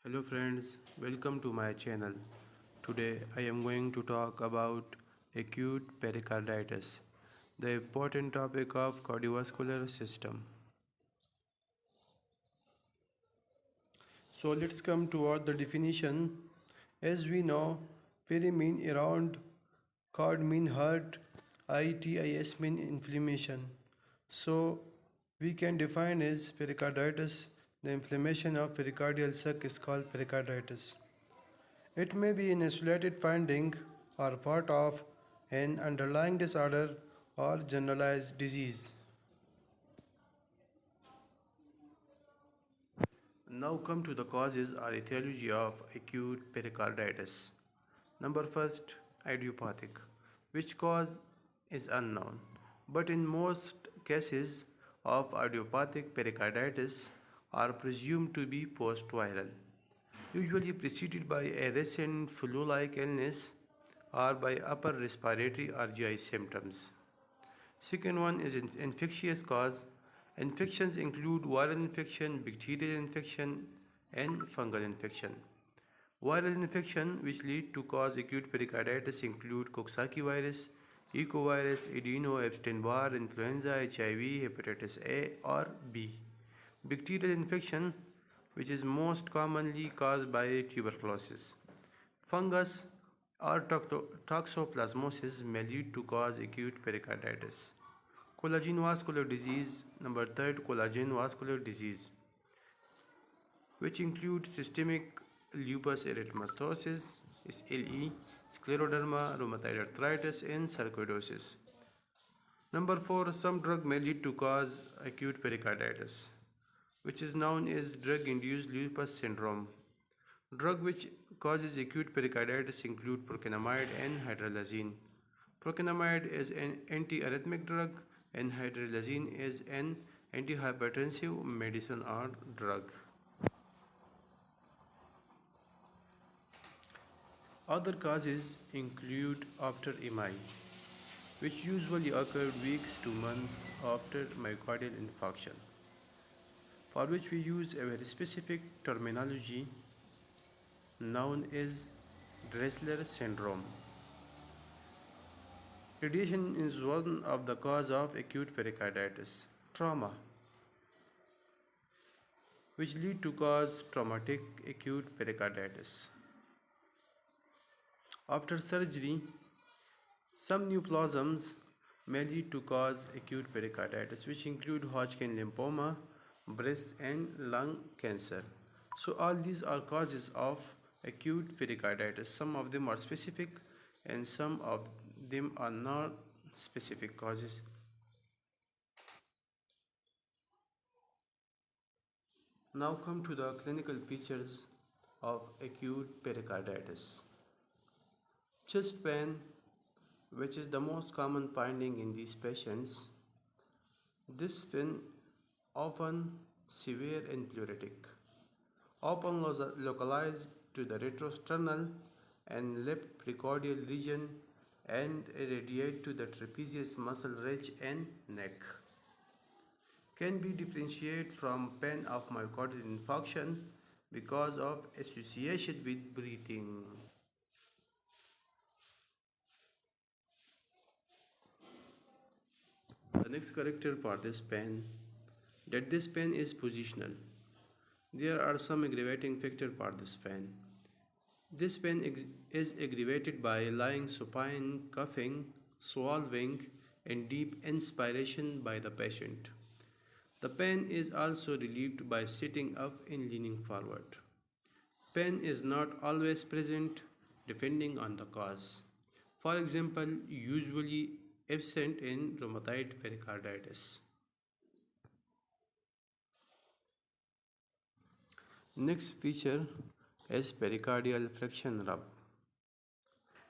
Hello friends, welcome to my channel. Today I am going to talk about acute pericarditis, the important topic of cardiovascular system. So let's come toward the definition. As we know, peri mean around, card mean heart, itis mean inflammation. So we can define as pericarditis. The inflammation of pericardial sac is called pericarditis. It may be an isolated finding or part of an underlying disorder or generalized disease. Now come to the causes or etiology of acute pericarditis. Number first, idiopathic, which cause is unknown, but in most cases of idiopathic pericarditis are presumed to be post-viral, usually preceded by a recent flu-like illness or by upper respiratory or GI symptoms. Second one is infectious cause. Infections include viral infection, bacterial infection, and fungal infection. Viral infection which lead to cause acute pericarditis include Coxsackie virus, Ecovirus, adeno, Epstein-Barr, influenza, HIV, hepatitis A or B. Bacterial infection which is most commonly caused by tuberculosis. Fungus or toxoplasmosis may lead to cause acute pericarditis. Collagen vascular disease, number third, collagen vascular disease, which includes systemic lupus erythematosus, SLE, scleroderma, rheumatoid arthritis, and sarcoidosis. Number four, some drug may lead to cause acute pericarditis, which is known as drug-induced lupus syndrome. Drug which causes acute pericarditis include procainamide and hydralazine. Procainamide is an antiarrhythmic drug and hydralazine is an antihypertensive medicine or drug. Other causes include after MI, which usually occur weeks to months after myocardial infarction, for which we use a very specific terminology known as Dressler syndrome. Radiation is one of the cause of acute pericarditis. Trauma, which lead to cause traumatic acute pericarditis. After surgery, some neoplasms may lead to cause acute pericarditis, which include Hodgkin lymphoma, breast and lung cancer. So all these are causes of acute pericarditis. Some of them are specific and some of them are not specific causes. Now come to the clinical features of acute pericarditis. Chest pain, which is the most common finding in these patients. This pain often severe and pleuritic, often localized to the retrosternal and left precordial region and radiate to the trapezius muscle ridge and neck. Can be differentiated from pain of myocardial infarction because of association with breathing. The next character for this pain, that this pain is positional. There are some aggravating factors for this pain. This pain is aggravated by lying supine, coughing, swallowing, and deep inspiration by the patient. The pain is also relieved by sitting up and leaning forward. Pain is not always present depending on the cause. For example, usually absent in rheumatoid pericarditis. Next feature is pericardial friction rub.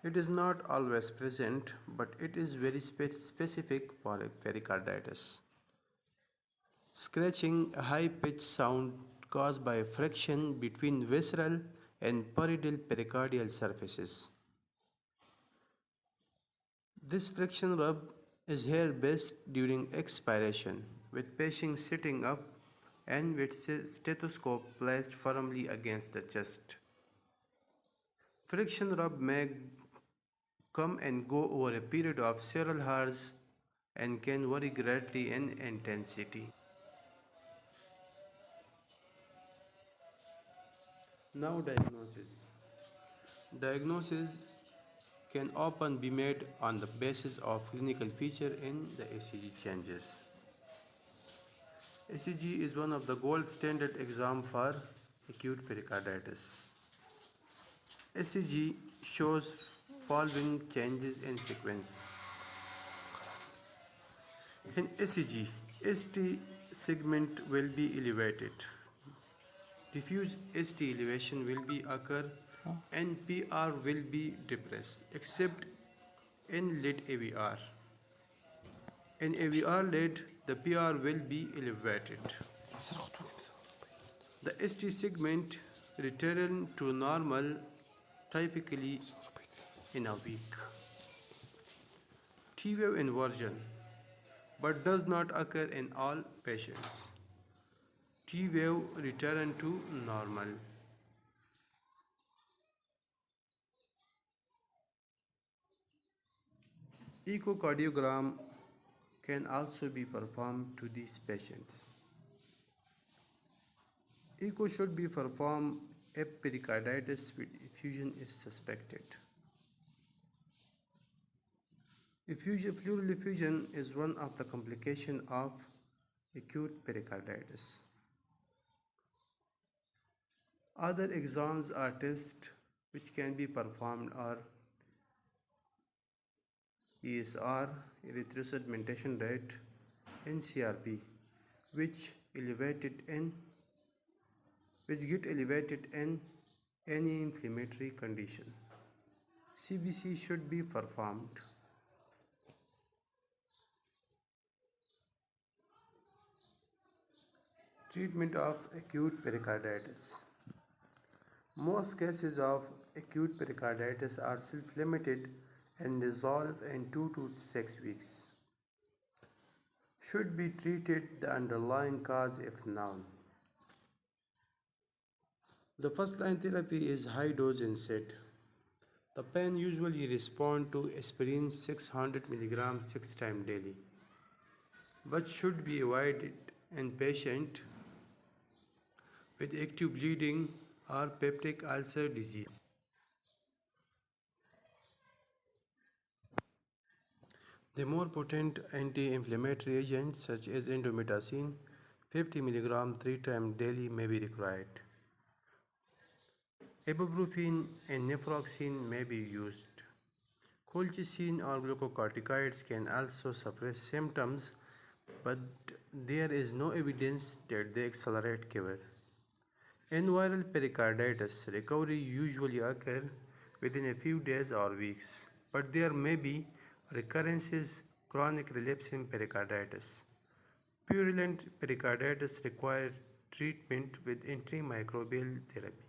It is not always present, but it is very specific for pericarditis. Scratching, a high-pitched sound caused by friction between visceral and parietal pericardial surfaces. This friction rub is here best during expiration, with patients sitting up and with stethoscope placed firmly against the chest. Friction rub may come and go over a period of several hours and can vary greatly in intensity. Now, diagnosis. Diagnosis can often be made on the basis of clinical feature in the ECG changes. ECG is one of the gold standard exam for acute pericarditis. ECG shows following changes in sequence. In ECG, ST segment will be elevated. Diffuse ST elevation will be occur and PR will be depressed except in late AVR. In AVR lead, the PR will be elevated. The ST segment return to normal typically in a week. T-wave inversion, but does not occur in all patients. T-wave return to normal. Echocardiogram can also be performed to these patients. Echo should be performed if pericarditis with effusion is suspected. Pleural effusion is one of the complications of acute pericarditis. Other exams or tests which can be performed are ESR, erythrocyte sedimentation rate, NCRP, which get elevated in any inflammatory condition. CBC should be performed. Treatment of acute pericarditis. Most cases of acute pericarditis are self-limited and resolve in 2 to 6 weeks. Should be treated the underlying cause if known. The first line therapy is high dose NSAID. The pain usually responds to aspirin 600 mg 6 times daily, but should be avoided in patients with active bleeding or peptic ulcer disease. The more potent anti-inflammatory agents such as indomethacin 50 mg 3 times daily may be required. Ibuprofen and naproxen may be used. Colchicine or glucocorticoids can also suppress symptoms, but there is no evidence that they accelerate cure. In viral pericarditis, recovery usually occurs within a few days or weeks, but there may be recurrences, chronic relapse in pericarditis. Purulent pericarditis requires treatment with antimicrobial therapy,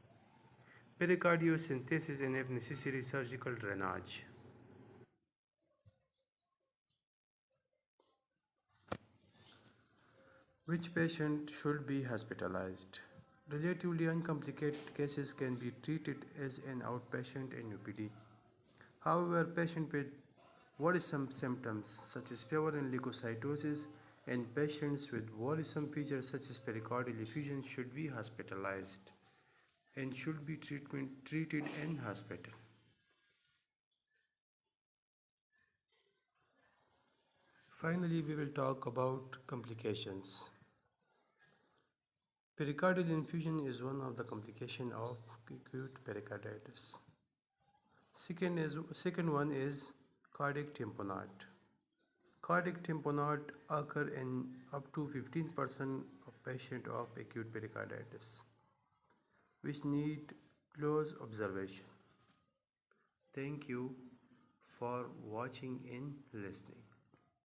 pericardiocentesis, and if necessary, surgical drainage. Which patient should be hospitalized? Relatively uncomplicated cases can be treated as an outpatient in UPD. However, patients with worrisome symptoms such as fever and leukocytosis and patients with worrisome features such as pericardial effusion should be hospitalized and should be treated in hospital. Finally, we will talk about complications. Pericardial infusion is one of the complications of acute pericarditis. Second one is cardiac tamponade. Cardiac tamponade occur in up to 15% of patients of acute pericarditis, which need close observation. Thank you for watching and listening.